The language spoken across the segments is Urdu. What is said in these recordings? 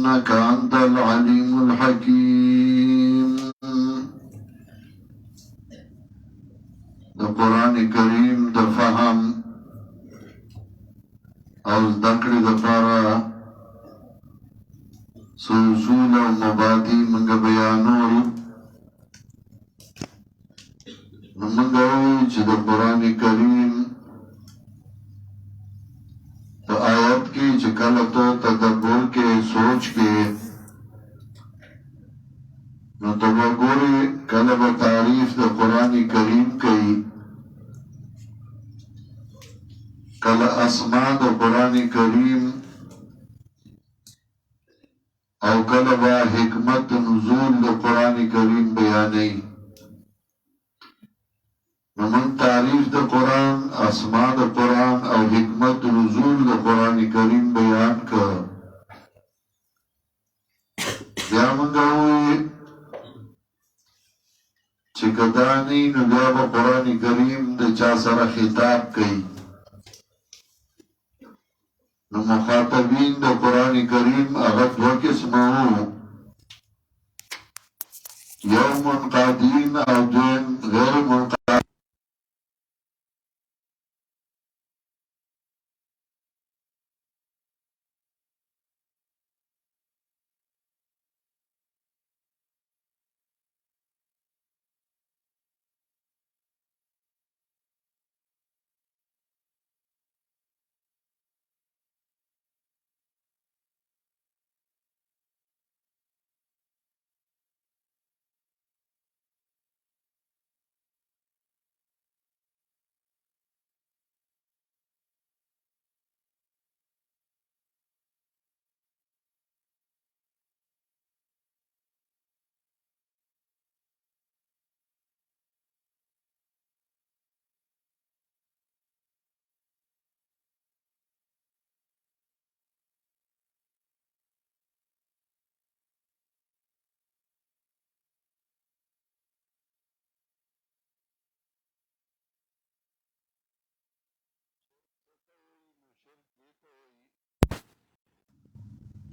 إنك أنت العليم الحكيم. القرآن الكريم د فهم او ذکر دفارا سوصول و مبادی منگا بیانول نمانگوی چه دا قرآن کریم دا آیت کی چه کلتو تدبر کے سوچ کے نو تبگوری کلب تعریف دا قرآن کریم کئی کل اسماء دا قرآن کریم او کلبا حکمت نزول دا قرآن کریم بیانی نمن تعریف دا قرآن اسماء دا قرآن او حکمت نزول دا قرآن کریم بیان کر بیا منگوی چکدانی نگاب قرآن کریم دا چا سر خطاب کئی نو مخاطبین دا قرآن کریم اغت دو قسمو یو منقادین او دوین غیر منقادین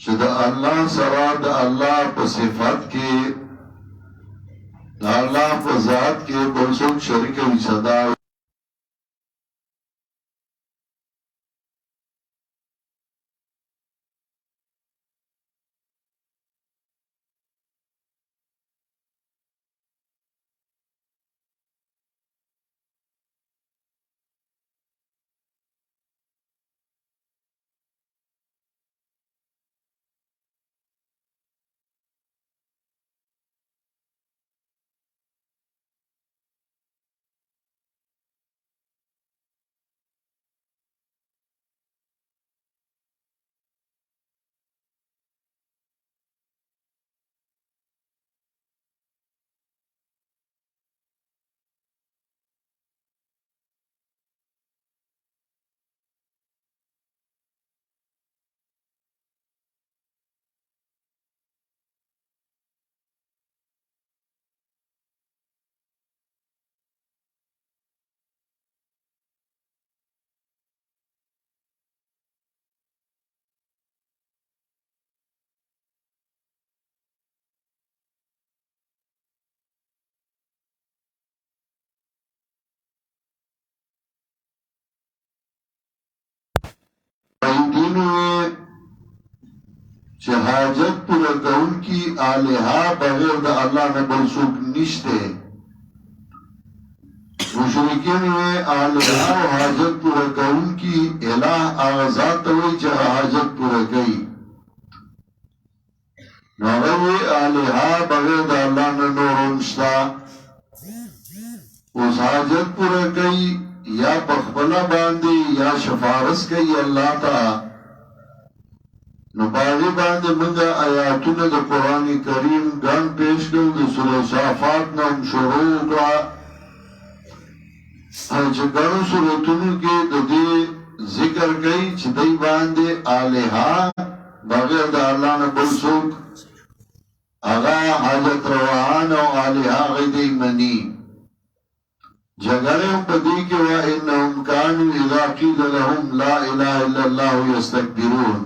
چې د الله سره د الله په صفات کې د الله په ذات کې بل څوک شریک وي صدا دینو چې حاجت پورا کون کی آلہا بغیر دا اللہ نے بل سوک نشتے مشرکین میں آلہا و حاجت پورا کون کی الہ آغازات ہوئی چاہ حاجت پورا کئی نوغوی آلہا بغیر دا اللہ نے نورنشتا اس حاجت پورا کئی یا بخبلا باندی یا شفارس کئی اللہ تا نباغی باندی منگا آیاتون دا قرآن کریم گن پیش کل دا سورہ صافات نام شروع کا چه گنو سورتونو کے دا دی ذکر کئی چه دی باندی آلہا بغیر دا اللہ نبل سوک اغا حاجت روحان و آلہا غیدی منی جگرهم بدی کے وَإِنَّهُمْ كَانُوا إِذَا قِيلَ لَهُمْ لَا إِلَهَ إِلَّا اللَّهُ يَسْتَكْبِرُونَ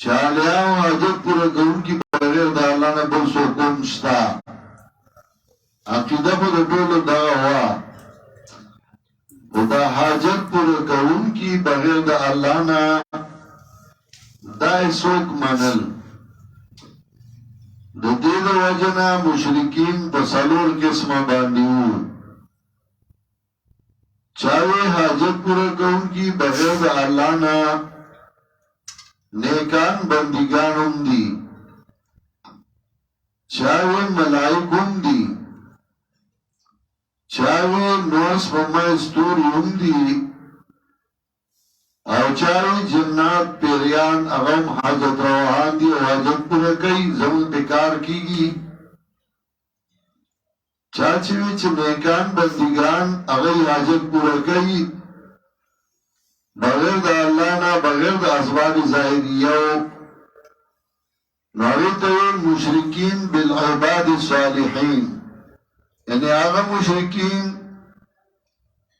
چالیاو حاجت پورا کون کی بغیر دا اللہ نا بل سوکم شتا عقیدہ پا دا ٹولو دا ہوا و دا حاجت پورا کون کی بغیر دا اللہ نا دا سوک منل دا دید وجنا مشرکین بسالور قسم باندیو چاوے حاجت پورا کون کی بغیر دا اللہ نا نیکان بندگان هم دی چاوے ملائک هم دی چاوے نوس پمائستوری هم دی او چاوے جنات پیریان اغم حاجت روحان دی او حاجت پورا کئی زمن بکار کی گی چاچوی چه نیکان بندگان اغی حاجت پورا کئی بغیر دا اللہ نا بغیر دا اسباب ظاہریو نوریتوی مشرکین بالعباد الصالحین یعنی آغا مشرکین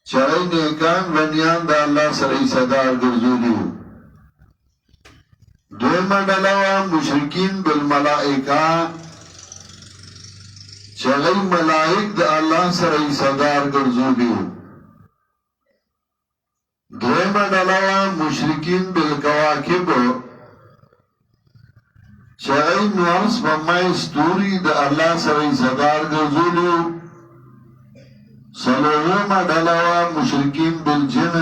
چرائی نیکان بنیان دا اللہ سرائی صدار گرزولیو دویمہ ڈلاوہ مشرکین بالملائکہ چرائی ملائک دا اللہ سرائی صدار گرزولیو دویمہ ڈلاوہ مشرکین بالکواکب چرائی نوانس ممائی ستوری دا اللہ سرائی صدار گرزولیو سلوما ڈلاوہ مشرکین بالجن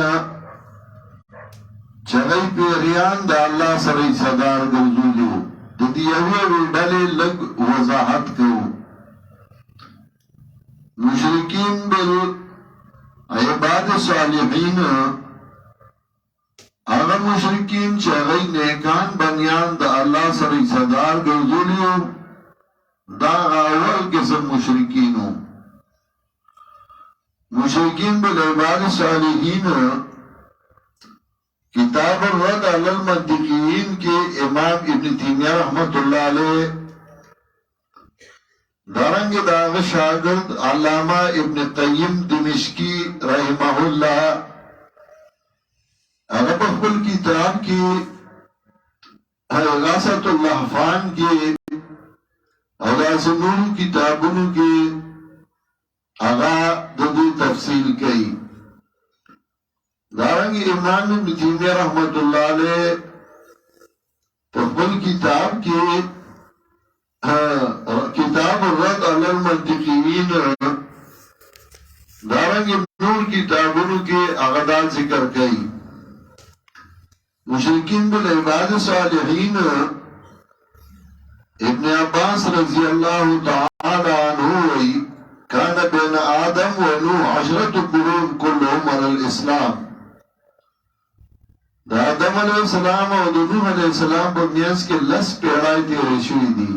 چرائی پیریان دا اللہ سرائی صدار گرزولیو دیوی ڈلے لگ وضاحت کو مشرکین بالعباد صالحین آغا مشرکین چاگئی نیکان بنیان دا اللہ سرائی صدار گرزولیو دا اول قسم مشرکینو مشرکین بالعباد صالحین کتاب الرد علی المنطقیین کے امام ابن تیمیہ رحمت اللہ علیہ دارنگ داغ شاگرد علامہ ابن قیم دمشقی رحمہ اللہ عرب اخبر کتاب کی غاثت اللحفان کے اغاثنون کتابوں کے آغا ددی تفصیل کئی دارنگ امام ابن تیمیہ رحمت اللہ علیہ اخبر کتاب کے کتاب الرد علی المنطقیین دارنگ نور کتابوں کے اغدال ذکر کئی مشرکین بالعباد صالحین ابن عباس رضی اللہ تعالی عنہ وی کان بین آدم و نوح 10 قرون کلهم علی الاسلام دا آدم علیہ السلام و نوح علیہ السلام پر میانس کے لس پیڑائی تیرے شوئی دی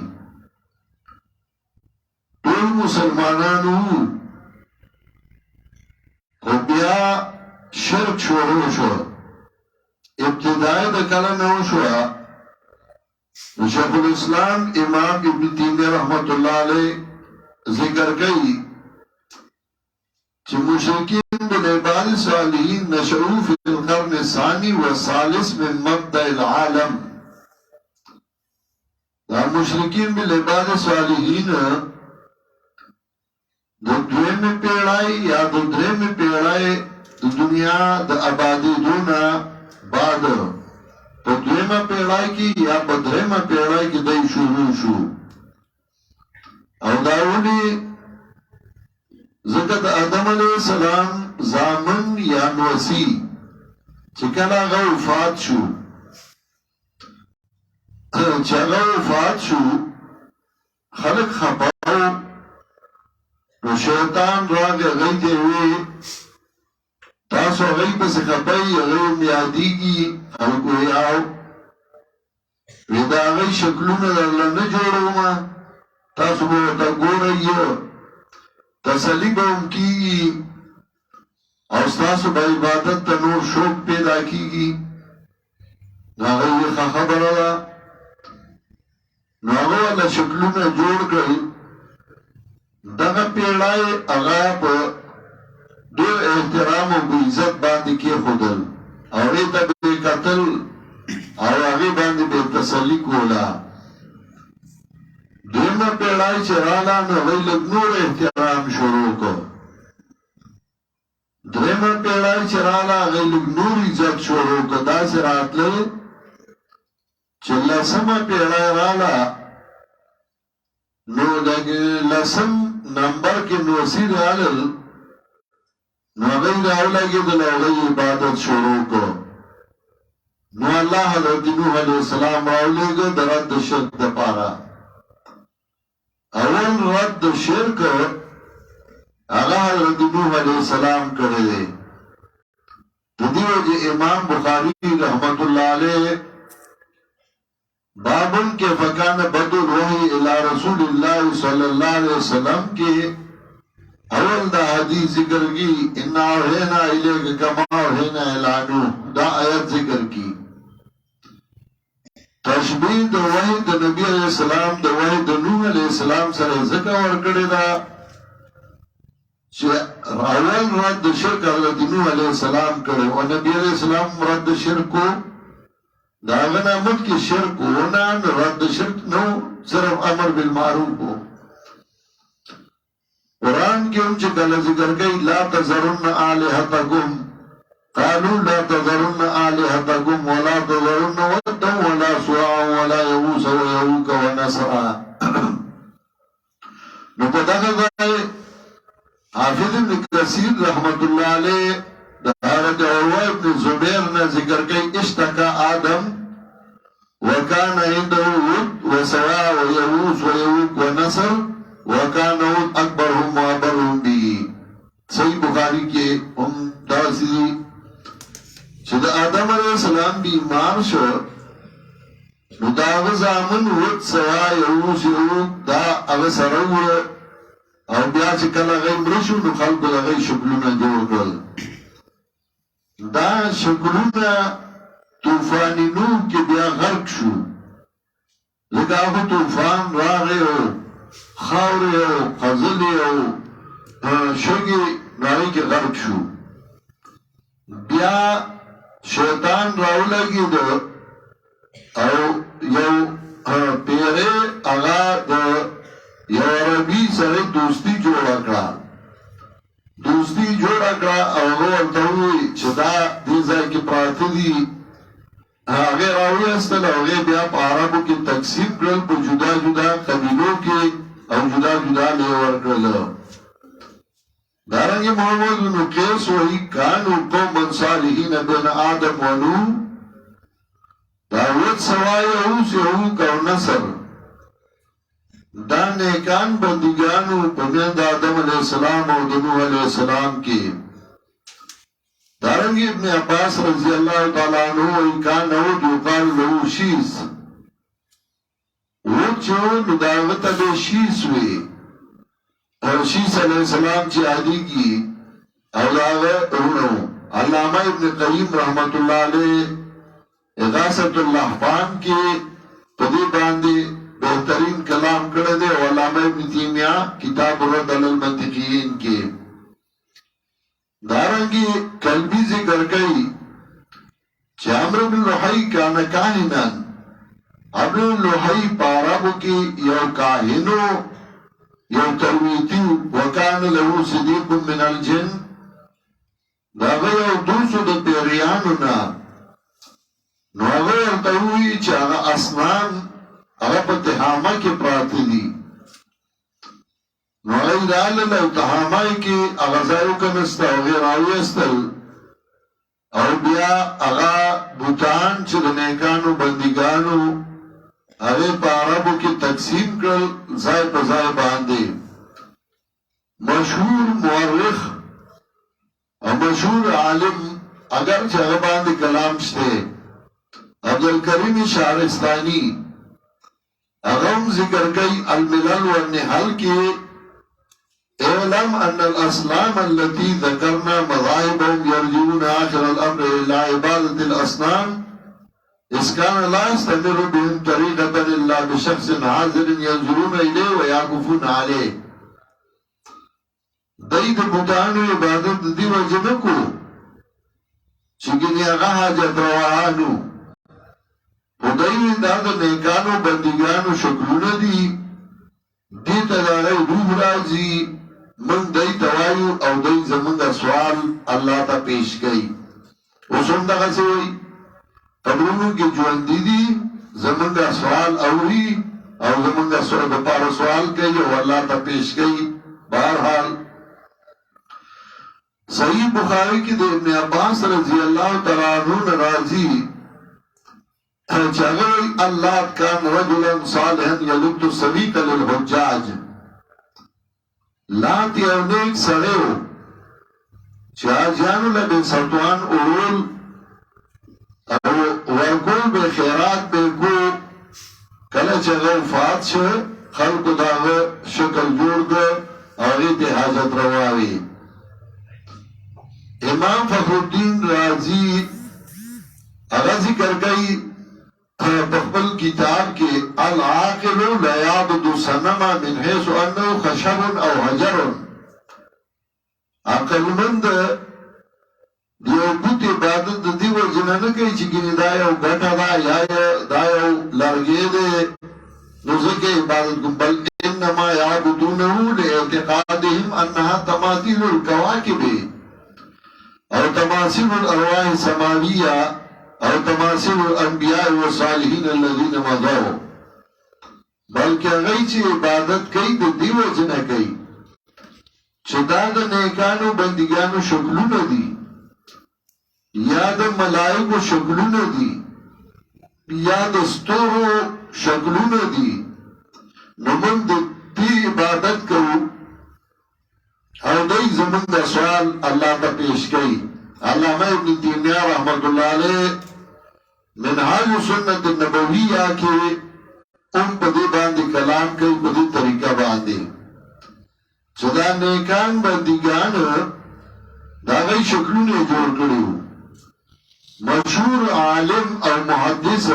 طول مسلمانانو خو بیا شرک شروع شو ابتدائی دا کلم اوشوا شیخ الاسلام امام ابن تیمیہ رحمت اللہ علیہ ذکر کئی چھ مشرکین بالعباد صالحین نشعو فی القرن الثانی والثالث من مبدأ العالم دا مشرکین بالعباد صالحین دا دویم پیڑائی یا دا دریم پیڑائی دا دنیا دا آبادی دونا بعد پا دویمہ پیڑائی کی یا پا دریمہ پیڑائی کی دائی شروع شو او داولی ذکر آدم علیہ السلام زامن یا نوسی چکل آغا وفات شو چاگا وفات شو خلق خپاو نو شیطان راگ غیتے ہوئے تاسو غی پس خپای غی میادی کی خلقوی آو ویدا غی شکلون در لنه جوڑو ما تاسو بوتا گو رئی تسلی با ام کی او ستاسو با عبادت تا نور شوق پیدا کی گی نا غی خبر اللہ نا غی اللہ شکلون جوڑ کر دغا پیڑای اغا پا دو احترام و عزت باندې کې خودل او ریتا به قتل او هغه باندې به تسلی کولا دیمه پیڑای چرالا نو غیلک نور احترام شروع کو دیمه پیڑای چرالا غیلک نور عزت شروع کو دا سرات لے چلا سما پیڑای رالا نو لسم نمبر کی نوسی رالل نو غیر اولاگی دل اولی عبادت شروع کو نو اللہ حضرت نوح علیہ السلام راولے گا در رد شرک دا پارا اول رد شرک آغا حضرت نوح علیہ السلام کرے دے دیو جی امام بخاری رحمت اللہ علیہ بابن کے فکان بدو روحی الى رسول اللہ صلی اللہ علیہ وسلم کے اول دا حدیث ذکر کی انا اوحینا الیک کما اوحینا الی نوح دا آیت ذکر کی تشبیح دا وحی دا نبی علیہ السلام دا وحی دا نوح علیہ السلام سر ذکر ورکڑی دا اول رد شرک حضرت نوح علیہ السلام کرے و نبی علیہ السلام رد شرک کو دا غنا مت کی شرک ہونا رد شرک نو صرف امر بالمعروف ہو قرآن کی ان چکل ذکر گئی لا تذرن آلہتکم قالوا لا تذرن آلہتکم ولا تذرن ودا ولا سواع ولا یغوث ویعوق ونسرا نو پتہ گئے حافظ ابن کثیر رحمت اللہ علیہ حضرت عروہ ابن زبیر نے ذکر کی اشتکا آدم وکان عنده ود وسواع ویغوث ویعوق ونسر وکان ود اکبرهم وابرهم بھی صحیح بخاری کے ہم داسی چید آدم علیہ السلام بیمار شو نداغ زامن ود سواع یغوث یعوق دا اغسرو او بیا چکل اغی مرشو نو خلق اغی شکلونا جوڑ کرل دا شکلونا توفانی نو کے بیا غرق شو لکہ آخو توفان راغے ہو خاورے ہو خزلے ہو شگی راغی کے غرق شو بیا شیطان راو لگی دو او یو پیرے اغا دو یو عربی سره دوستی جوڑا کرا او ورطوی چه دا دیزای که پراتی دی آغی راوی استل اوغی بیا پا عربو کی تقسیم کرل پا جدا جدا قبیلو کی او جدا جدا لیور کرل دارنگی محمد بن قیس وحی کانو قوم صالحین بین آدم و نو داود سوائی اوس یعوق او نصر دا نیکان بندگانو پمیند آدم علیہ السلام و نوح علیہ السلام کی دارنگی ابن عباس رضی اللہ تعالیٰ عنہ انکان نود یقال لہو شیس وہ چو نداغت بے شیس ہوئی اور شیس علیہ السلام چی عادی کی اولاغ اونو علامہ ابن قیم رحمت اللہ علیہ اغاثت اللحفان کی پدی باندی بہترین کلام کردے علامہ ابن تیمیہ کتاب الرد علی المنطقیین کے دارنگی قلبی ذکر گئی چه عمر بن لحی کانا کاہنان عمر بن لحی پارابو کی یو کاہنو یو ترویتیو وکان لہو صدیق من الجن داغی یو دوسو دا پیریانونا نو اگر ارتوی چه اغا اسنان اگر پا تحامہ کے پراتی دی نو اگر دالل او تحامہ کی اغزارو کنستا اگر آوی استل او بیا اغا بوتان چه دنیکانو بندگانو اگر پا عربو کی تقسیم کرل زائے پا زائے باندے مشہور مورخ او مشہور عالم اگر چه اگر باندے کلام شتے عبدالکریم شارستانی اغم ذکر گئی الملل والنحل کی اعلم ان الاسلام التي ذکرنا مذاہبهم یرجون آخر الامر الى عبادت الاسنام اس کان لا استمر بهم طریقتا الا بشخص حاضر ينظرون الیه ویعقفون علیه دید بطانو عبادت دی وجنکو چگنی اغا حاجت روحانو خدای دا د نیکانو بندگانو شکلونه دي دیتا دا غی روح رازی من دی توایو او دی زمنگ سوال اللہ تا پیش گئی اسم دا غسوئی قبرونو کی جواندی دی زمنگ سوال اوری او زمنگ سوال کئی او اللہ تا پیش گئی بہرحال صحیح بخاری کی دے ابن عباس رضی اللہ تعالیٰ عنہ راضی چاگر اللہ کان رجلا صالحا یلبت السویق للحجاج لانتی او نیک سڑیو چاجانو لبی سطوان اول او ورکول بے خیرات بے کو کلا چاگر فات شا خلق داغ شکل جوڑ گا آغیت حاجت رواوی امام فخر الدین رازی اگر ذکر گئی بخبل کتاب کے العاقل لا یعبد صنما من حیث انه خشب او حجر عقل مند دیو بوت عبادت دیو جنانه کئی چگینی دایو گھٹا دا یا دایو لرگی دے نوزک عبادت کن بل انما یعبدونه لإعتقادهم انها تماثیل الكواكب او تماثیل الارواح السماویہ او تماثیل الانبیاء والصالحین الذین مضوا بلکہ اگئی چی عبادت کئی دے دیو جنہ کئی چی دا دا نیکانو بندگانو شکلون دی یا دا ملائکو شکلون دی یا دا ستورو شکلون دی نمون دی عبادت کرو او دی زمن دا سوال اللہ تا پیش کئی علامہ ابن تیمیہ رحمت اللہ علیہ منہاج سنت النبویہ کے ام پدی باندی کلام کئی پدی طریقہ باندی چدا نیکان بندگان دا غی شکلوں نے جوڑ کریو مشہور عالم اور محدث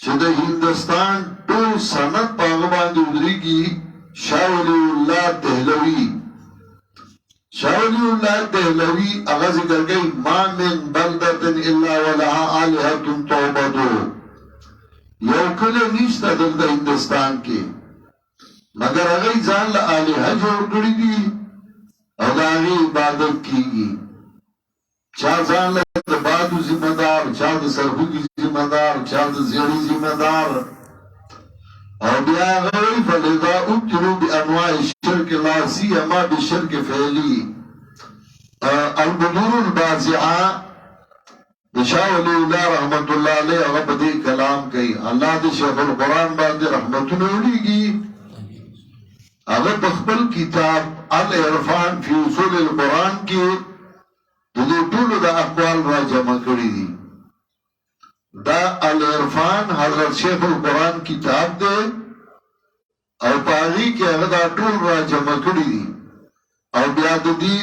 چدا ہندوستان تو سنت پاغباندی ادری کی شاہ ولی اللہ دہلوی شاہ ولی اللہ دہلوی اغا ذکر گئی ما من بلدت الا ولها آلہت توبدو یو کل نیشتا دلتا ہندوستان کے مگر اغی زان لآلہہ جوڑ کری دی او دا اغی عبادت کی گی چاہ زان لگتا بادو ذمہ دار چاہ دا سرخوگی ذمہ دار چاہ دا زیری ذمہ دار او بیا غوی فلذا ابتلو بی انواع الشرک لا سیما بشرک فعلی البدور البازعہ شاہ ولی اللہ رحمت اللہ علیہ اغب دی کلام کئی اللہ دی شیخ القرآن باندی رحمت نوری گی اغب اخبر کتاب العرفان فی اصول القرآن کی دی طول دا اقوال را جمع کری دی دا العرفان حضرت شیخ القرآن کتاب دے او پاغی کے اغدا طول را جمع کری دی او بیاد دی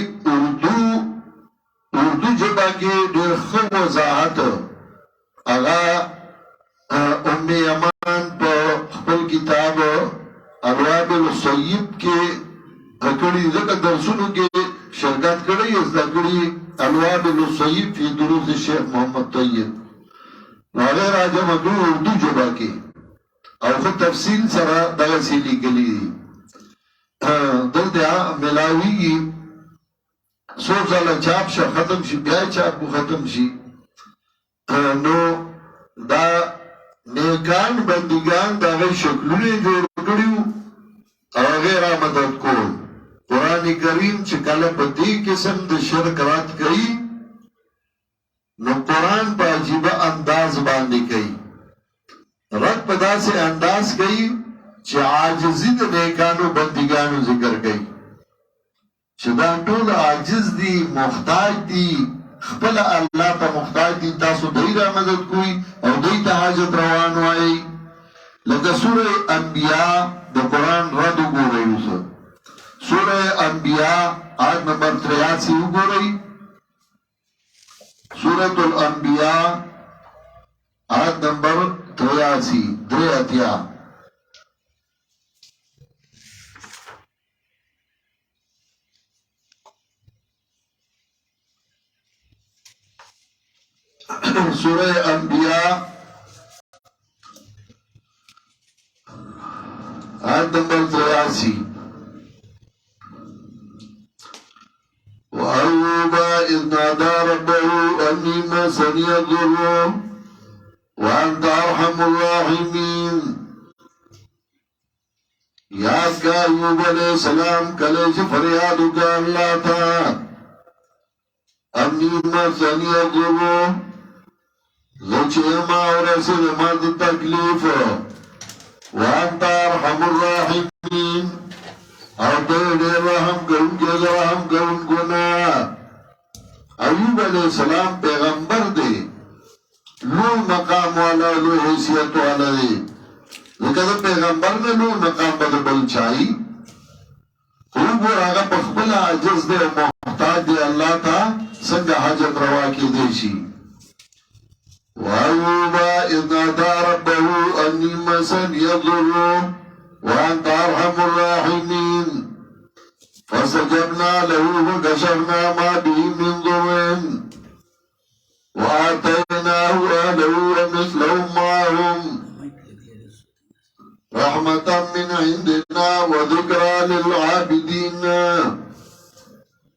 اردو جبا کے دیر خم وضاحت اغا ام امان پا خپل کتاب الواب الصیب کے کڑی ذکر درسونو کے شرکت کڑی از دا کڑی الواب الصیب فی دروس شیخ محمد طیب ناغیر آجا مکڑی اردو جبا کے او خود تفصیل سرا دغسیلی کلی دی دل دیا ملاوی گی سو سالا چاپ شا ختم شی بیائی چاپ کو ختم شی نو دا نیکان بندگان دا غی شکلونے جوڑ کریو او غیر آمدد کول قرآن کریم چکل پا دی قسم دا شرک رات کئی نو قرآن پا عجیبہ انداز باندی کئی رد پدا سے انداز کئی چی عاجزی دا نیکانو بندگانو ذکر کئی چی دا طول عاجز دی محتاج دی خپل اللہ تا محتاج دی تاسو دی را مدد کوئی او دی تا حاجت روانو آئی لکہ سورہ انبیاء دا قرآن ردو گو رہی اسا سورہ انبیاء آیت نمبر 83 گو رہی سورة الانبیاء آیت نمبر 83 سورہ انبیاء راسي وأيوب إذ نادى ربه أني مسني الضر وأنت أرحم الراحمين یاد کا ایوب علیہ السلام کلیش فریادو کا اللہ تھا انی مسنی الضر زوچه ما ورسل ما دي تکلیف وانت ارحم الراحمین او دیر رحم کرن کے رحم کرن گنا ایوب علیہ السلام پیغمبر دے لو مقام والا لو حیثیت والا دے لیکن پیغمبر نے لو مقام بدل بل چاہی خوب راگا پخبلا عجز دے محتاج دے اللہ تا سنگا حاجت روا کی دیشی وأيوب إذ نادى ربه أني مسني الضر وأنت أرحم الراحمين فاستجبنا له وكشفنا ما به من ضر وآتيناه أهله ومثلهم معهم رحمة من عندنا وذكرى للعابدين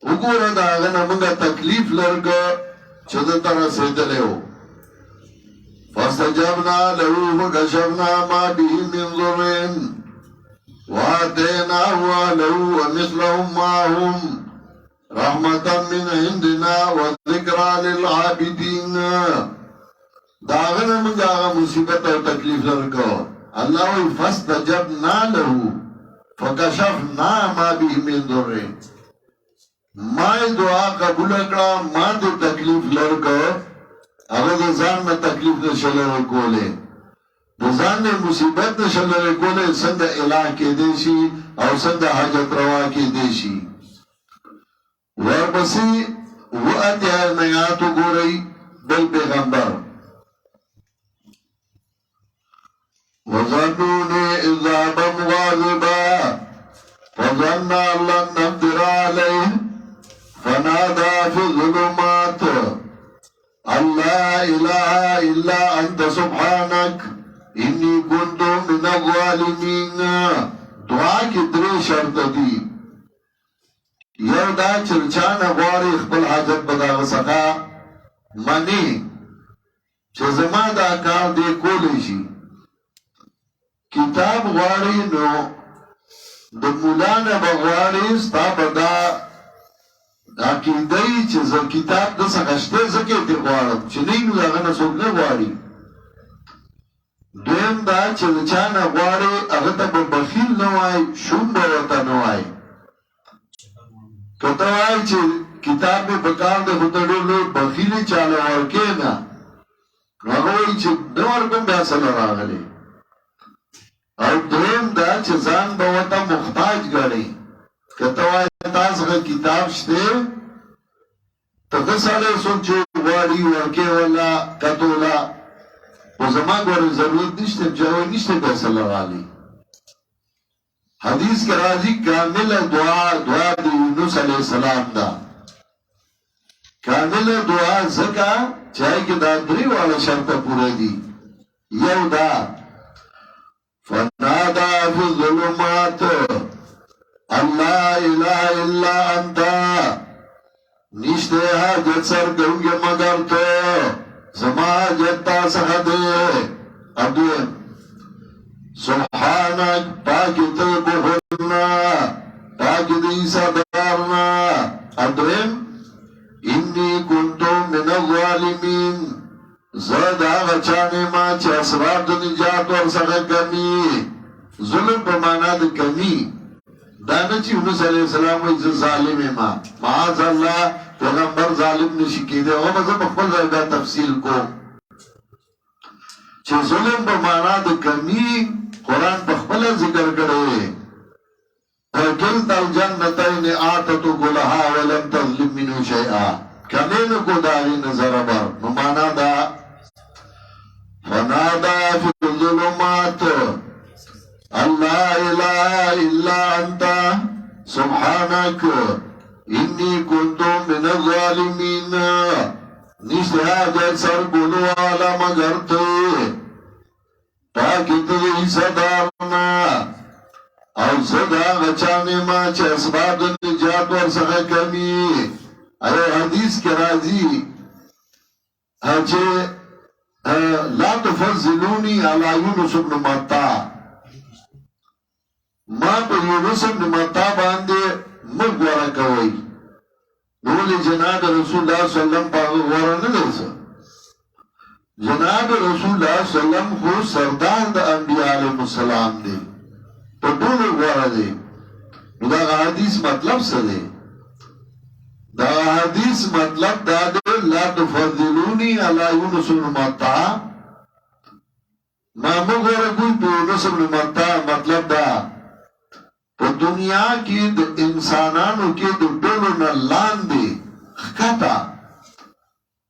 وقولا داغنا منغا تكليف لرغا چدتا رسيدلے ہو فاستجبنا له وكشفنا ما به من ضر وآتيناه أهله ومثلهم معهم رحمة من عندنا وذكرى للعابدين داغنا من جاغا مصیبت و تکلیف لرکو اللہ فاستجبنا له فكشفنا ما به من ضر ما دعا قبول اکڑا ما دو تکلیف لرکو اگر ځان نه تکلیف نشل ورکولې د ځان نه مصیبت نشل ورکولې څنګه اعلان کې دی شي او څنګه حاجت روا کې دی شي ورپسې واتیا میات ګوري بل پیغمبر وظنون اذا بمغاضبا فظن ان لن نقدر عليه فنادى في الظلمات لا إله إلا أنت سبحانك إني كنت من الظالمين دعا کی درې شرط دي یو دا چرچان غواړي خپل حاجت بداغه څخه منی چې زما دا کار دی کولی شي کتاب غواړي نو د مولانا بغواړي ستا بدا عقیده‌ای چې زه کتاب د څنګهشته زکه دی غواړم چې نه نو هغه نه څوک نه غواړي دویم دا چې چا نه غواړي هغه ته بخیل نه وای شوم ورته نه وای کته وای چې کتاب به بکار د هوتړو بخیل چاله ورکه نه هغه وای چې نور کوم بیا سره راغلي او دویم دا چې ځان به وته محتاج ګڼي کته وای تاسو کتاب شته ته سره سوچ غواړي ورکه ولا کتولا او زمان ګورې ضرورت نشته جواب نشته پیسې لغالي حدیث کې راځي کامل دعا د یونس علیه السلام دا کامل دعا زکا چای کې دا درې والا شرط پوره دي یو دا فنادا فی الظلمات اللہ الہ الا انتا نشتے حاجت سرگرنگی مگر تو زما جتا سخدے ادوین سبحانک پاکی تے بخلنا پاکی دی صدارنا ادوین انی کنتو من الظالمین زد آغا چانے ما چه اسرار دو نجات ور سخد کمی ظلم پر مانا دی کمی دانا چی یونس علیہ السلام ویسا ظالم ما معاذ اللہ پیغمبر ظالم نشی کی دے وہ مذہب اخبر زیادہ تفصیل کو چی ظلم پر مانا دی کمی قرآن بخبل ذکر کرے فَكِلْتَ الْجَنَّتَيْنِ آتَتُ قُلَهَا وَلَمْ تَظْلِمْ مِنْهُ شَيْئًا کمین کو داغی نظر بر نمانا دا فَنَادَى فِي الظُّلُمَاتِ اللہ الہ الا انتا سبحانک انی کنتو من الظالمین نشتہا جل سر گلو والا مگر تے تاکہ تی صدارنا او زدا غچانے ما چه اسباب نجات ورسخه کمی. ایو حدیث کے راضی چه لا تفضلونی علی یونس بن متا، ما په یونس بن متا باندې مګوره کوي. نولی جناب رسول اللہ صلی اللہ علیہ وسلم پاگو غورا نلیسا. جناب رسول اللہ صلی اللہ علیہ وسلم خو سردار دا انبیاء علیہ السلام دے تو دونو غورا دے. دا حدیث مطلب سا دے، دا حدیث مطلب دا دے لا تفضلونی علی یونس بن متا، ما مغورا کوئی پہ یونس بن متا مطلب دا په دنیا کې د انسانانو کې د ټولو نه لاندې ښکته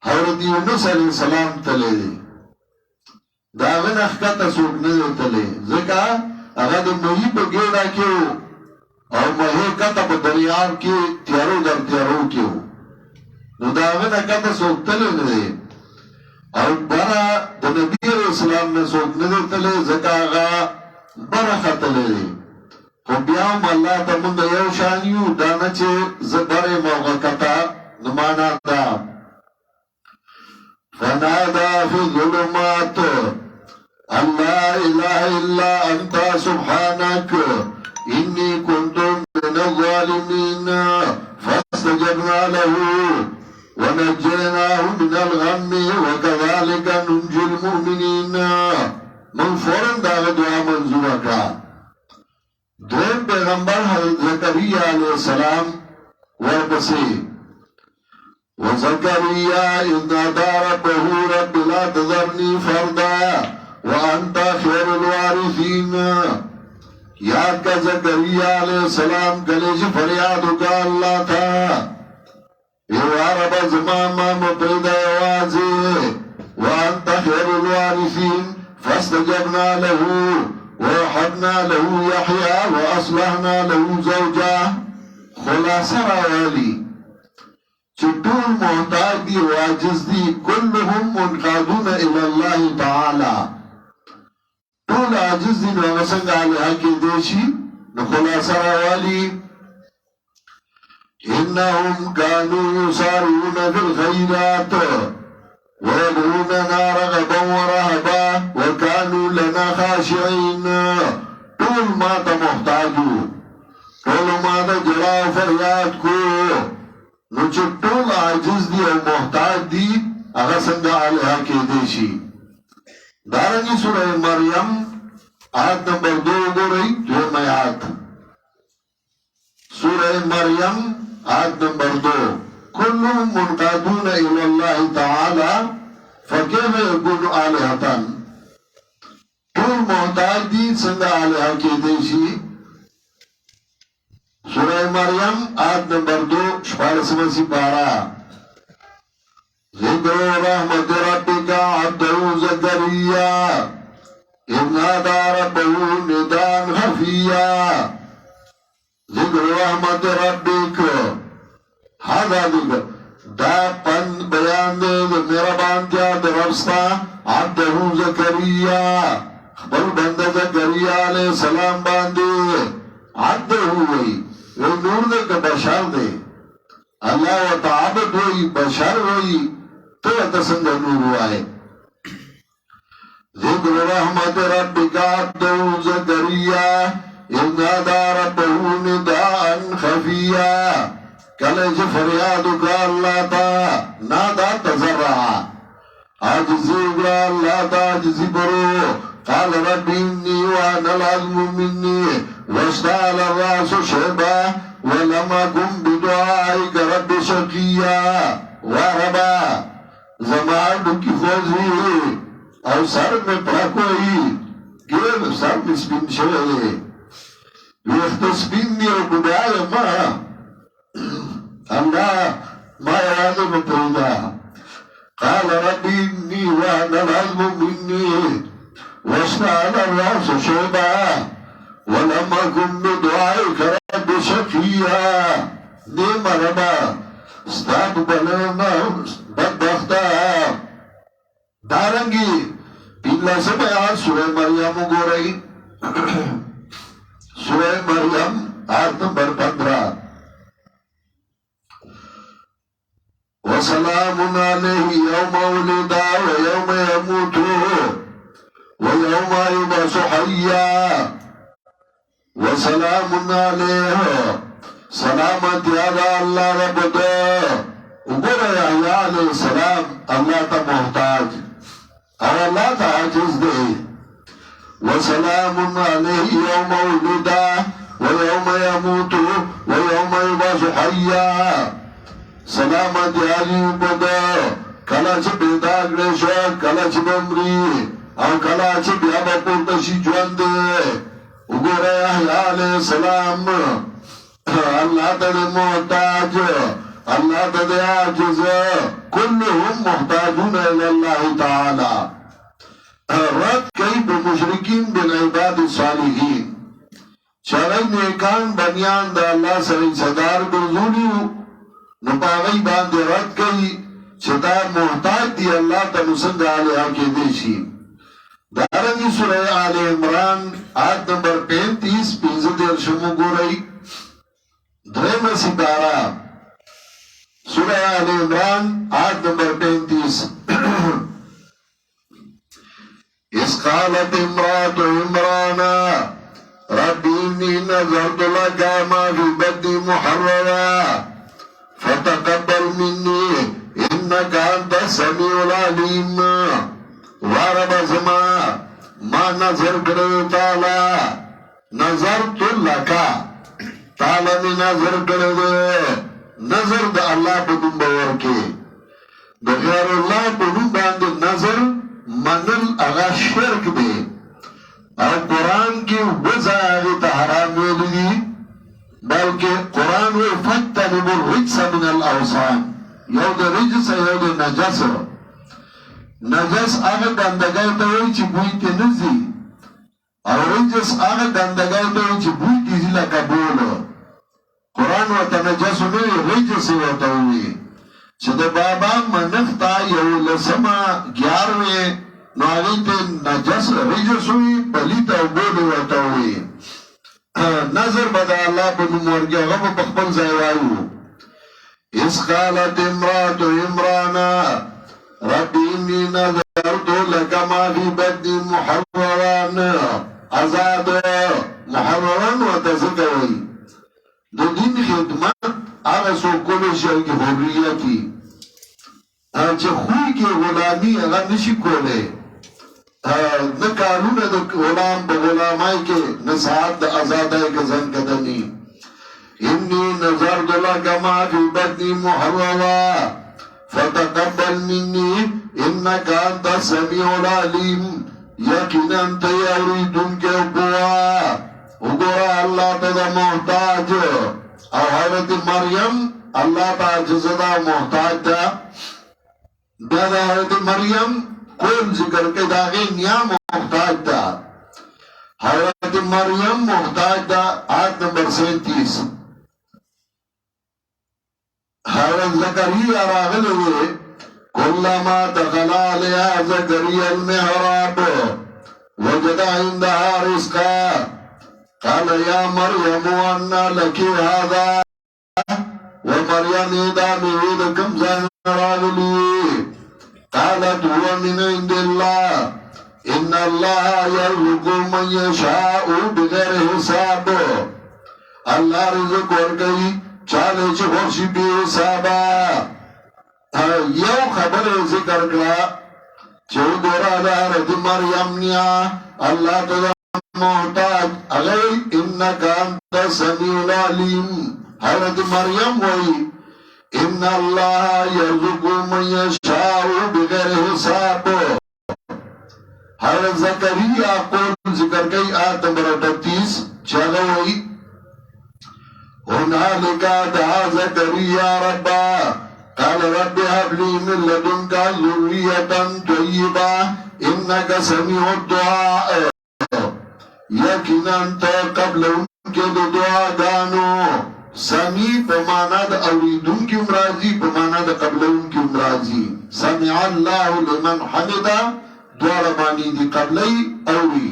حضرت یونس علیه السلام تللی دی. د هغه نه ښکته څوک نه دی تللی، ځکه هغه د مهي په ګېډه کې و او مهي کته په دریاب کې تیارو در تیارو کې و. نو د هغه نه کته څوک تللی نه دی او بره د نبي علیه السلام نه څوک نه دی تللی، ځکه هغه بره ختلی دی. خو بیا هم الله ته مونږ یو شان یو، دا نه چې زه بره یم او هغه کته، نو معنا دا فنادا فی الظلمات ان لا اله الا انت سبحانك انی كنت من الظالمین فاستجبنا له ونجيناه من الغم وكذلك ننجي المؤمنين. من فوراً داغه دعا منظور کړه. دویم پیغمبر حضرت زکریا علیہ السلام ورپسی وزکریا اذ نادى ربه رب لا تذرنی فردا وانت خیر الوارثین. یاد کا زکریا علیہ السلام کلیش فریادو کا اللہ تھا، یو عرب زماما مپریدہ یوازی وانت خیر الوارثین فاستجبنا له ووهبنا له يحيى واصلحنا له زوجه. خلاصه راولي چې ټول محتاج دي واجز دي، كلهم منقادون الى الله تعالى، ټول عاجز دي. نو څنګه علیه کې دي شي؟ نو خلاصه راولي انهم كانوا يسارعون في الخيرات ويدعوننا رغبا ورهبا وكانوا لنا خاشعين. طول ما تا محتاجو، طول ما تا جلا فریاد کو. نو چه طول عاجز دی او محتاج دی اغا سنگا علیہ کے دیشی. دارنگی سورہ مریم آیت نمبر 2 گو رہی جو میات. سورہ مریم آیت نمبر 2 كلهم منقادون الى الله تعالى فكيف يكون آلهة. طول محتاج دي سنگا آلهة کی دیشی. سورہ مریم آیت نمبر 2 شپارسمہ سپارہ. ذکر رحمت ربک عبدہ زکریا اذ نادى ربه نداء خفیا. ذکر رحمت ربک هذا ذکر دا پن بیان دے مہربان کیا درستا عبدہ زکریا خبر بندہ زکریا علیہ السلام باندے عبدہ ہوئی. وہ نور دے کا بشار دے، اللہ و تعبد ہوئی بشار ہوئی تو اتسنگ نور ہوئے. ذکر رحمت ربک عبدہ زکریا اذ نادى ربه نداء خفیا. کلیج فریادو کا اللہ تا نادا تزرع عاجزی اگرا اللہ تا عاجزی برو. قال رب انی وانا العظم منی واشتعل الراس شیبا ولم اکن بدعائک رب شقیا. واربا زمانو کی خوزی او سر میں پاکوئی گیر سر میں سپین شوئے ویخت سپین دی او گدائی ما اللہ ما یرادو مپریدا. قال رب انی وانا العظم منی واشتعل الراس شیبا ولم اکن بدعائک رب شقیا. نیم ربا ستاب بلنا بدبختا. دارنگی پینلا سے بیان سورہ مریم گو رہی. سورہ مریم وسلام عليه يوم ولد ويوم يموت ويوم يبعث حيا وسلام عليه سلامت على الله رب ده وقال يحيى عليه السلام الله محتاج او الله عاجز ده وسلام عليه يوم ولد ويوم يموت ويوم يبعث حيا سلامت عليه بده کله چې پیدا کړی شو کله چې بمري او کله چې بیا به پورته شي ژوند وګوره یحیی علیه السلام الله ته محتاج الله ته عاجز كلهم محتاجون الى الله تعالى رد کوي په مشرکین بالعباد الصالحین چرای نیکان بنیان د الله سره صدار ګرځولیو نو پاغی باندې رد کوي چې دا محتاج دی الله ته نسنګ علیه کې دی شي دارنګه سورہ آل عمران آیت نمبر 35 15 شمو ګورئ درېم سپارہ سورہ آل عمران آیت نمبر 35 اس قالت امرأة عمران ربی انی نظرت لك ما في بطني محررا فتقبل مني انك انت السميع العليم وارب زما ما نظر کرو تعالی نظرت لکا تعالی می نظر کرو نظر دا اللہ بدن باور کے بغیر اللہ بدن باند نظر منل اغا شرک دے اور قرآن کی وضع آغیتا حرام ویلی بلکہ قرآن وی فتنب الرجس من الاوسان یو دا رجس یو دا نجس نجس آغا گندگای تاوی چی بوی تی نزی او رجس آغا گندگای تاوی چی بوی تی زی لکا بولو قرآن و تا نجس نوی رجس و تاوی چی دا بابا منفتا یو لسما گیاروی نو آغی تی نجس رجس وی پلیتا و بولو و تاوی نظر بدا اللہ بنو مورگی غم بخبل زیوائیو اس قالت امرات عمرانا ربی انی نظرت لك ما في بطني محررا ازاد محررا و تزکوی دو دین خدمت آغا سو کولشو کی حریتی چه خوی کی غلامی اغا نشی کولے نه قانون د غلام په غلامای کې نه ساعت د آزادۍ کې ځن کدنی انی نظرت لك ما في بطني محررا فتقبل مني انك انت السميع العليم یقینا انت اوریدون کې بوا وګوره الله ته محتاج او حضرت مریم الله ته عاجز ده محتاج ده د حضرت مریم کون ذکر کے داغی نیا محتاج دا حضرت مریم محتاج دا آیت نمبر 37 حضرت زکریہ راغل ہوئے کلما دخل علیہ زکریہ المحراب وجد عندها رزقا قال یا مریم وانا لکی هذا ومریم ادا میوید کم زن راغلی قالت هو من عند الله ان الله يرزق من يشاء بغیر حساب اللہ رزق ورگئی چالے چھ خوشی بی حسابا یو خبر ذکر کلا چھو گورا دارت مریم نیا اللہ تدا محتاج علی انکا انت سمیع العلیم حضرت مریم وئی ان اللہ یرزق من یشاء بغیر حساب حضرت زکریہ قول ذکر کئی آیت نمبر 38 چلوئی هنالک دعا زکریہ ربا قال رب هب لي من لدنك ذرية طيبة انك سميع الدعاء یقینا انت قبل انکے دعا گانو سمیع پمانا دا اوریدون کی امراضی پمانا دا قبلون کی امراضی سمع اللہ لمن حمدہ دوار مانی دی قبلی اوری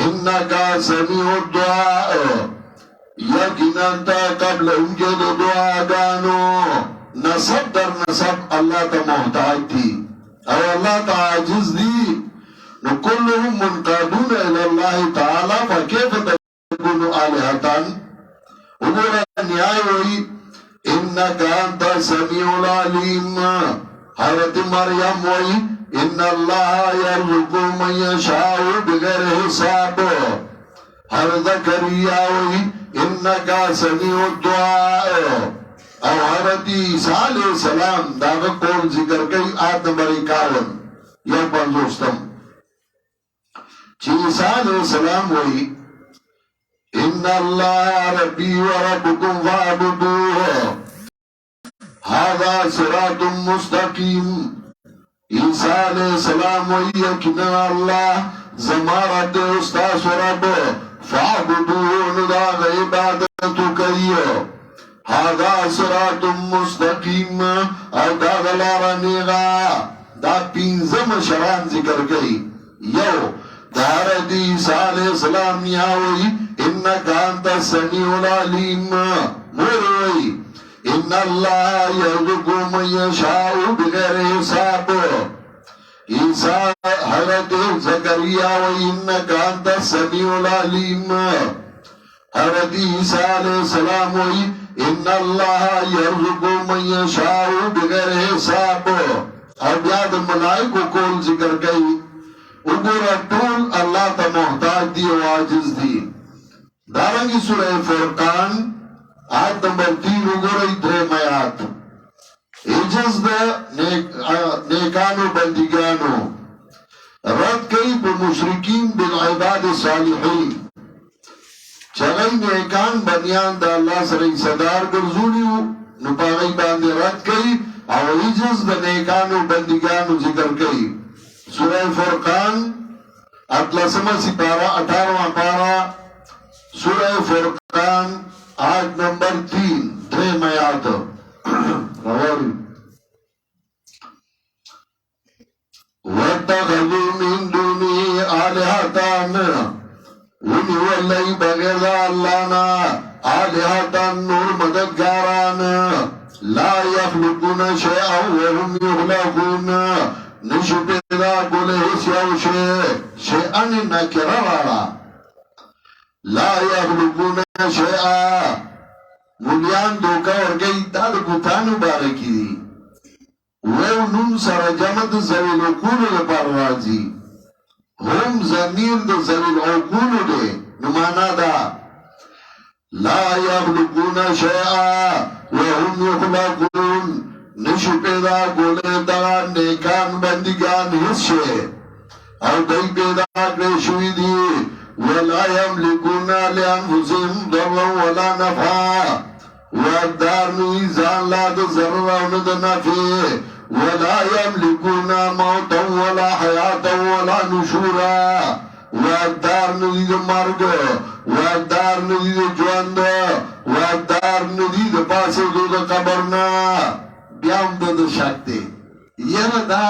انکا سمیع الدعاء یقینا تا قبل انکے دعا گانو نسب در نسب الله تا محتاج دي او الله تا عاجز دي نو كلهم منقادون الى الله تعالى فكيف تكون آلهة وګوره نیای وی انك انت السميع العليم حضرت مریم وی ان الله يرزق من يشاء بغير حساب حضرت زکریا وی انك سميع الدعاء او حضرت عیسی علیہ السلام داغه قول ذکر کوي آیت نمبر 51 یو پنځوستم چې عیسی علیہ السلام وی ان الله ربي وربكم فاعبدوه هذا صراط مستقيم عیسی علیہ السلام وی یقینا الله زما رب استاد رب فاعبدوه دا عبادت کوي هذا صراط مستقيم او دا غلار نیغا دا پینزم شران ذکر گئی یو دار دی عیسی علیہ السلام نیاوی انکا انت السمیع العلیم موروی ان اللہ یرزق من یشاء بغیر حساب عیسی حضرت زکریا وی انکا انت السمیع العلیم حضرت عیسی علیہ السلام وی ان اللہ یرزق من یشاء بغیر حساب اور بیاد ملائکو کول ذکر گئی وګوره ټول الله ته محتاج دي او عاجز دي دارنګه سورہ فرقان آیت نمبر 3 وګورئ درې آیات عجز د نیکانو بندګانو رد کوي په مشرکین بالعباد الصالحین چغی نیکان بنیان د الله سره صدار ګرځولیو نو پاغی باندې رد کوي او عجز د نیکانو بندګانو ذکر کوي سورہ فرقان اطلسمہ سپارہ 18واں پارہ سورہ فرقان آیت نمبر 3 دریم آیات رواری وَاتَّخَذُوا مِن دُونِهِ آلِهَةً ونیو اللہ بغیر دا اللہ نا آلِهَةً نور مددگاران لا يخلقون شیئا وهم يخلقون نشو پیدا کولے حسیو شیئن نکرہ رارا لا یخلقون شیئا مولیان دوکا ورگئی داد کتانو بارکی دی ویو نون سر جمد زویل اکولو دے پر رازی هم زمیر دے زویل اکولو دے نمانا دا لا یخلقون شیئا وهم یخلقون نشو پیدا کولے دا نیکان بندگان حصے او دی پیدا کرشوی دی ولا یملکونا لانفسهم ضرا ولا نفع وادار نوی زان لا دا ضرر او دا نفع ولا یملکونا موتا ولا حیاتا ولا نشورا وادار نوی دا مرگ وادار نوی دا جواند وادار نوی دا پاس دو دا قبرنا بیام دا شک دے یرا دا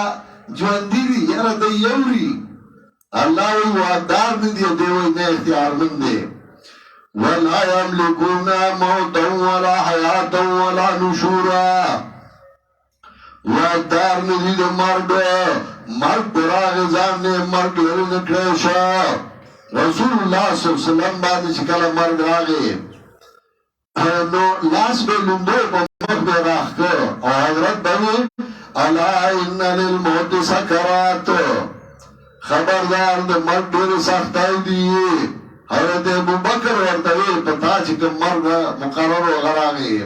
جواندیری یرا دا یوری اللہ وی وعدار ندی دیوئی نے اختیار مندے وَلَا يَمْلِكُونَ مَوْتًا وَلَا حَيَاةً وَلَا نُشُورًا وعدار ندی دا مرگ مرگ براغ زامنے مرگ لرنکریشا رسول اللہ صلی اللہ علیہ وسلم بعد چکل مرگ راگے نو لاس بے لندو پا مخ بے راخت او حضرت بنی الا ان للموت سکرات خبردار د مرگ دیر سختائی دیئے حضرت ابو بکر ورطوی پتا چکم مرگ مقرر وغراغی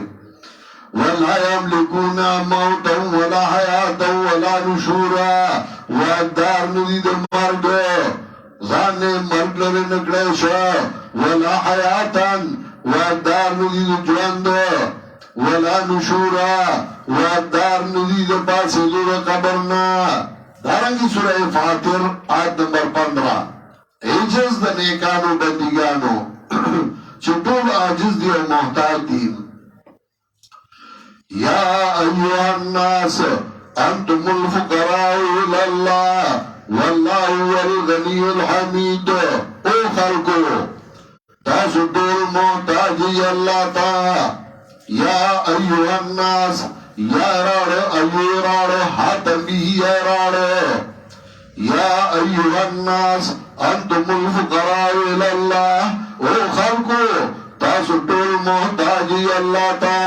وَلَا يَمْلِكُونَ مَوْتًا وَلَا حَيَاةً وَلَا نُشُورًا وَادَّار ندید مرگ زان مرگ لرنکڑیشا وَلَا حَيَاةً وَادَّار ندید جواند وَلَا نُشُورًا وَادَّار ندید پاس دور قبرنا دارنگی سورہ فاتر آیت نمبر 15 عجز دا نیکانو بندگانو چطول عجز دی و محتاج دی یا ایوہ الناس انتم الفقراء الاللہ واللہ والغنی الحمید او خلقو تاسو دول محتاجی اللہ تا یا ایوہ الناس یا راڑو ایو راڑو حاتم بھی یا راڑو یا ایوہ الناس انتم الفقراء الاللہ او خلقو تاسو ټول محتاجی اللہ تا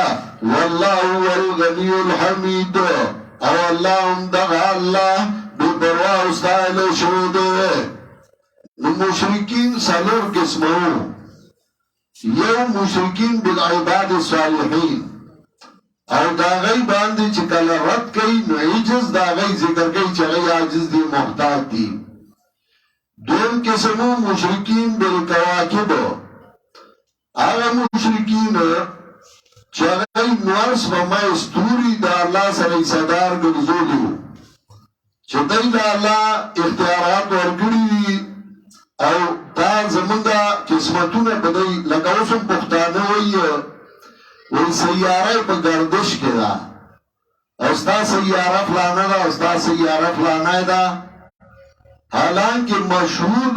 واللہ والغنی الحمید او اللہ اندغا اللہ بپروا استائل شده مشرکین سلور قسمو یو مشرکین بالعباد الصالحین او دا غی باندې چې کله رد کوي نو عجز دا غی ذکر کوي چې غی عاجز دی محتاج دی دویم قسمو مشرکین بالکواکب هغه مشرکین چې غی نور سپمای ستوري دا الله سره صدر ګرځولو چې دای دا الله اختیارات ورګړي او دا زمونږه قسمتونه بدای لکه اوس پښتانه وایي وی سیاره پا گردش که دا استا سیاره فلانه دا استا سیاره فلانه دا حالانکه مشهور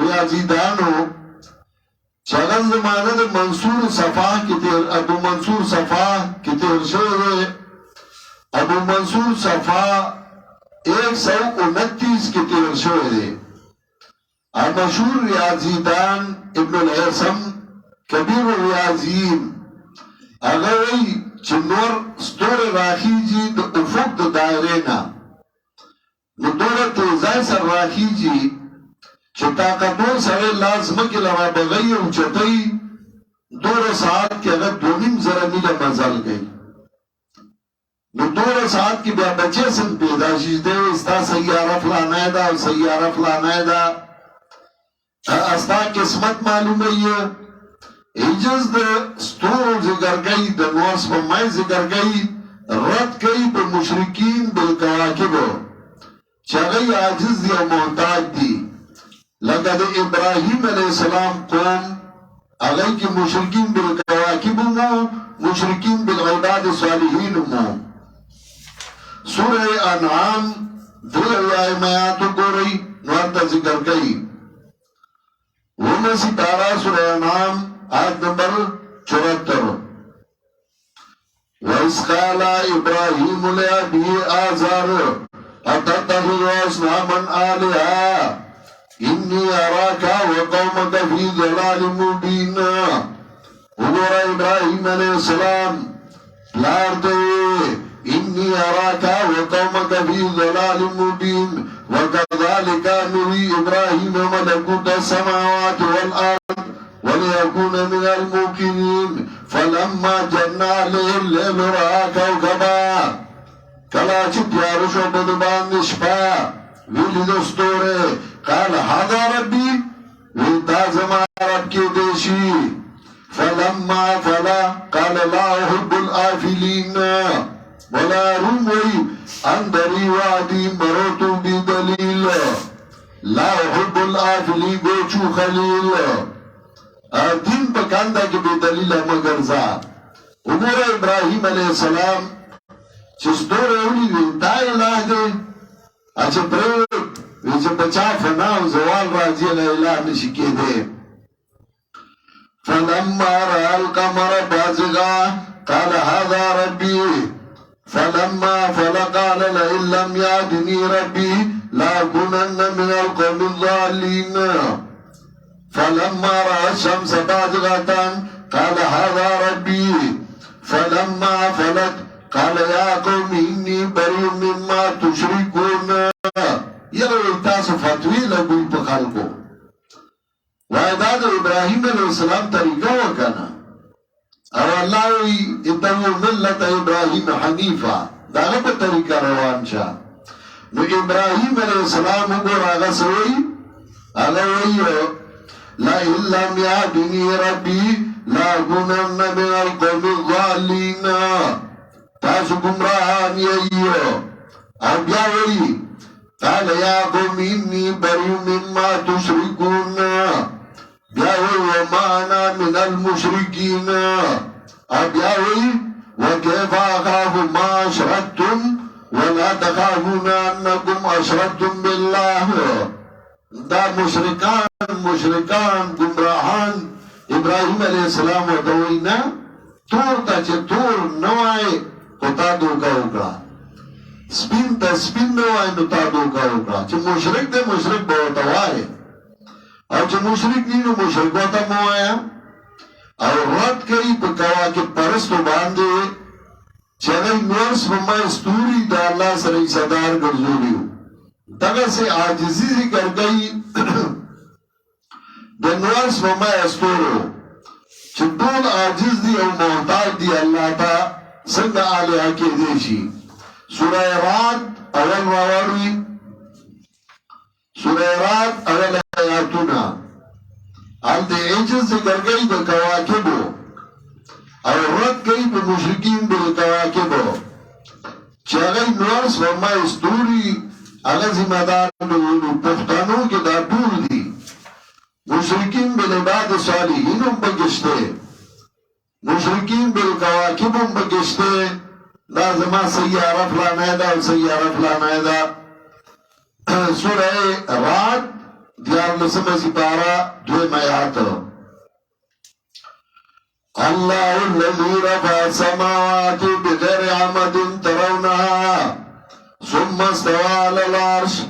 ریاضیدانو چغن زمانه دا منصور صفاح کی تیر ابو منصور صفاح کی تیر شده ابو منصور صفاح 129 کی تیر شده مشهور ریاضیدان ابن الحسم کبیر الریاضیین اگر وی چه نور ستور راخیجی دا افق دا دائره نا نو دور تیزای سر راخیجی چه طاقتور سر لازمکی لما بغی و چطی دور ساعت کی اگر 2.5 زر میل مزل گئی نو دور ساعت کی بیا بچے سن پیدا شیدے استا سیارہ فلانای دا سیارہ فلانای دا استا قسمت معلوم ہے ایجز دا ستورو ذکر گئی دا نورس پا مائی ذکر گئی رد گئی پا مشرکین بالکواکبو چاگئی عاجز دی و محتاج دی لگا دا ابراہیم علیہ السلام قوم اگئی کی مشرکین بالکواکبو مو مشرکین بالعباد صالحین مو سورہ انعام دل آئیمیاتو کو رئی نورتا ذکر گئی ومسی پارا سورہ انعام آیت نمبر 74 وَإِذْ قَالَ إِبْرَاهِيمُ لِأَبِيهِ آزَرَ أَتَتَّخِذُ أَصْنَامًا آلِهَةً إِنِّي أَرَاكَ وَقَوْمَكَ فِي ضَلَالٍ مُبِينٍ وګوره ابراهيم عليه السلام پلار دی إِنِّي أَرَاكَ وَقَوْمَكَ فِي ضَلَالٍ مُبِينٍ وَكَذَلِكَ نُرِي إِبْرَاهِيمَ مَلَكُوتَ السَّمَاوَاتِ وَالْأَرْضِ وليكون من الموقنين فلما جن عليه الليل رأى كوكبا کلا چه پیارشو بدبان نشپا ویلی دستوره قال هذا ربي ویتا زمان رب کی دیشی فلما فلا قال لا أحب الآفلين ولا رومي اندري وعدي مروتو بدليل لا أحب الآفلين گوچو خلیل دین پا کاندا کی بے دلیل مگر زا امور ابراہیم علیہ السلام چس دور اولی دی تا الہ دے اچھا پریوٹ ویچے بچا فناو زوال راجی علیہ الہ نشکے دے فلما رأى القمر بازغا قال هذا ربي فلما فلقال لئن لم يهدني ربي لأكونن من القوم الضالين فلما رأى الشمس بازغة قال هذا ربي فلما فلت قال يا قوم إني بريء مما تشركون یو تاسو فتوی لگوی پا خلقو وعداد ابراہیم علیہ السلام طریقہ وکنا او اللہ وی اتبو ملت ابراہیم حنیفہ داغا پا طریقہ روان شا نو ابراہیم علیہ السلام اگر آغا سوئی آغا وی لئن لم يهدني ربي لأكونن من القوم الضالين تاسو گمراهان یایو او بیا وی قال يا قوم إني بريء مما تشركون بیا وی وما أنا من المشركين او بیا وی وكيف أخاف ما أشركتم ولا تخافون أنكم أشركتم بالله دا مشرکان گمراهان ابراہیم علیہ السلام و دوینا تور تا چه تور نوائی تا دوکا وکړه سپین ته سپین نه وای نو تا دوکا وکړه چې مشرک دی مشرک به ورته وایې او چې مشرک دی نو مشرک ورته مه وایه او رد کوي په کواکب پرستو باندې چې هغوی نور سپوږمۍ ستوري د الله سره حصهدار ګرځولي وو دغسې عاجزي ذکر کوي د نور سپوږمۍ ستورو چې ټول عاجز دي او محتاج دي الله ته څنګه الهه کېدی شي سوره رعد اول راوړي سوره رعد اول آیاتونه هلته عجز ذکر کوي د کواکبو او رد کوي په مشرکین بالکواکبو چې هغوی نور سپوږمۍ ستوري هغه ذمه دار پښتنو کې دا ټول دي مشرکین بالعباد صالحین هم پکې شته مشرکین بالکواکب هم پکې شته دا زما سیاره فلانه ده او سیاره فلانه ده سوره رعد 14 سپاره 2 آیات الله الذي رفع السماوات بغير عمد ترونها ثم استوى على العرش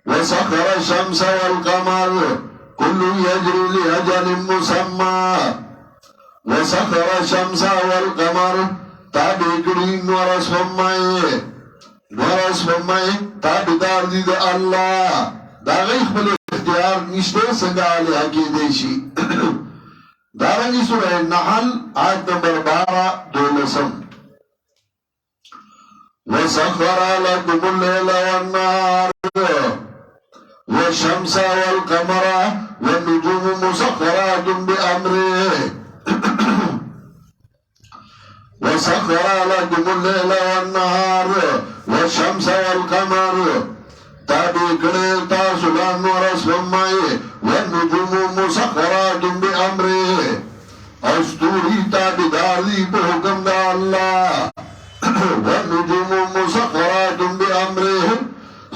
وسخر الشمس والقمر كل يجري لأجل مسمى وسخر الشمس والقمر تابع کړي نور سپوږمۍ تابعدار دي د الله دا غي خپل اختیار نشته څنګه الهه کېدی شي دارنګه سورہ النحل آیت نمبر 12 وسخر لكم الليل والنهار والشمس والقمر والنجوم مسخرات بأمره وسخر لكم الليل والنهار والشمس والقمر تابع کړي تاسو له نور سپوږمۍ والنجوم مسخرات بأمره او ستوري تابعدار دي په حکم د الله والنجوم مسخرات بأمره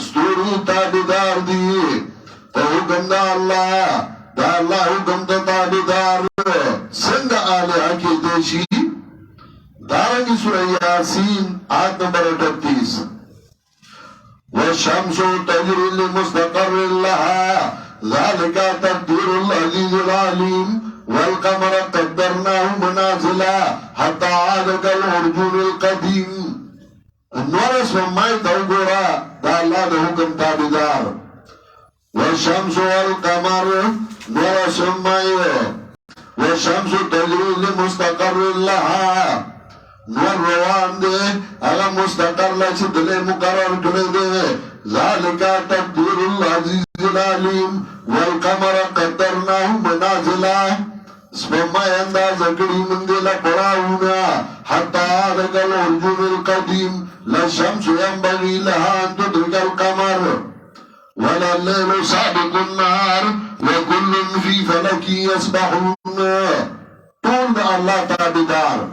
ستوري تابعدار دي په حکم د الله دا الله حکم ته تابعدار څنګه الهه کېدی شي دارنګه سورہ یاسین آیت نمبر 38 والشمس تجري لمستقر لها ذلك تقدير العزيز العليم والقمر قدرناه منازل حتى عاد كالعرجون القديم النور سپوږمۍ ته وګوره دا الله د حکم تابعدار والشمس والقمر نور سپوږمۍ والشمس تجري لمستقر لها نور روان دی هغه مستقر لا چې دلې مقرر کړی دی ذالک تقدیر العزیز العلیم والقمر قدرناه منازل سپوږمۍ اندازه کړي موږ دې له پړاوونه حتی هغه العرجون القدیم لا شمس ينبغي لها ان تدرك القمر ولا الليل سابق النهار وكل في فلك يسبحون ټول د الله تابعدار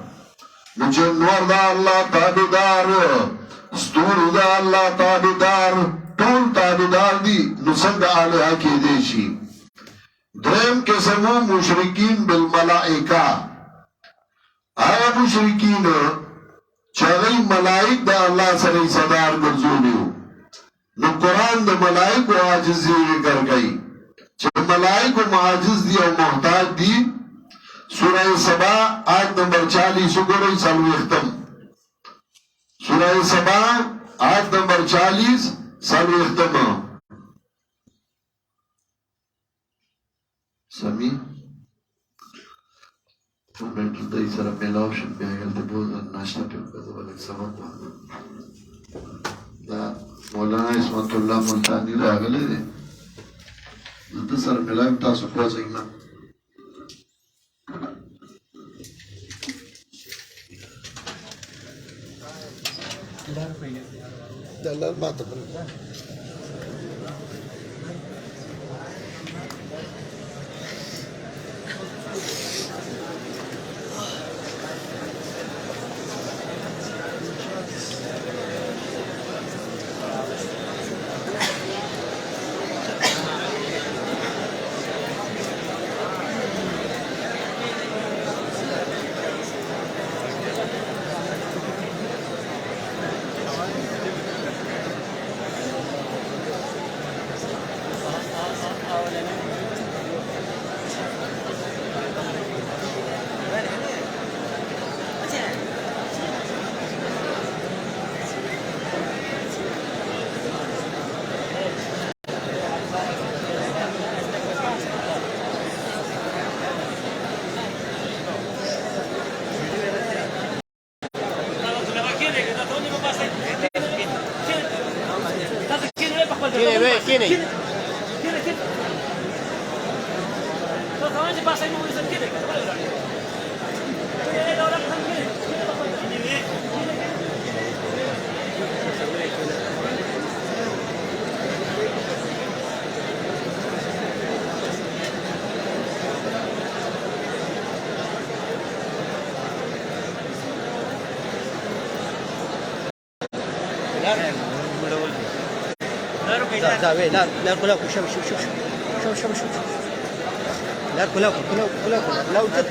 چې نور د الله تابعدار ستوري د الله تابعدار ټول تابعدار دي نو څنګه الهه کېدی شي دریم قسم مشرکین بالملائکه هغه مشرکین چې هغوی ملائک د الله سره حصهدار ګرځولي وو نو قرآن د ملائکو عاجزي ذکر کوي چې ملائکو عاجز دي او محتاج دي سورہ سبا آیت نمبر 40 وګورئ څلوېښتم سورہ سبا آیت نمبر 40 څلوېښتم سمی مومنټ دای سره ملاو شم بیا هلته بوزه ناشته په ولک سبق دا مولانا اسمت الله ملتانی راغلی دی دته سره ملاو تاسو کوځئ نه دلال ماته Kini, ve, kini. لا وين لا كلها شوف شوف شوف شوف شوف شوف لا كلها لا وجدت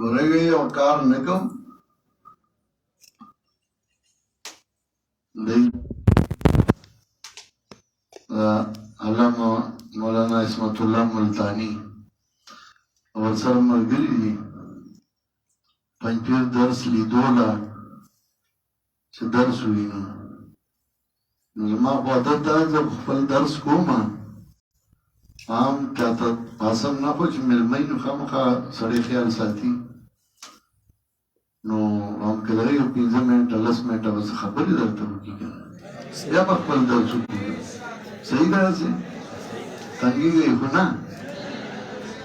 ورګي او کار نکم دی علامه مولانا اسمت الله ملتانی اور سره ملګری دي پنځیر درس لیدولا چې درس وینم نو زما په عادت ده چې خپل درس کوم عام چاته پاسم نه خو چې ملمۍ نو خامخا سړی خیال ساتي نو هم کله یو 15 منټه 10 منټه بس خبرې درته وکړي بیا به خپل درس وکړي صحیح ده چې تنګېږي خو نه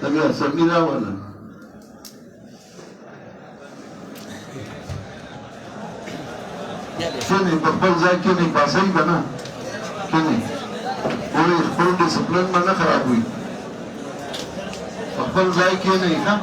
ته بیا سمې راوله کینې په خپل ځای کینې پاسئ به نه کینې خپل ډسپلین به نه خرابوي په خپل ځای کینې ښه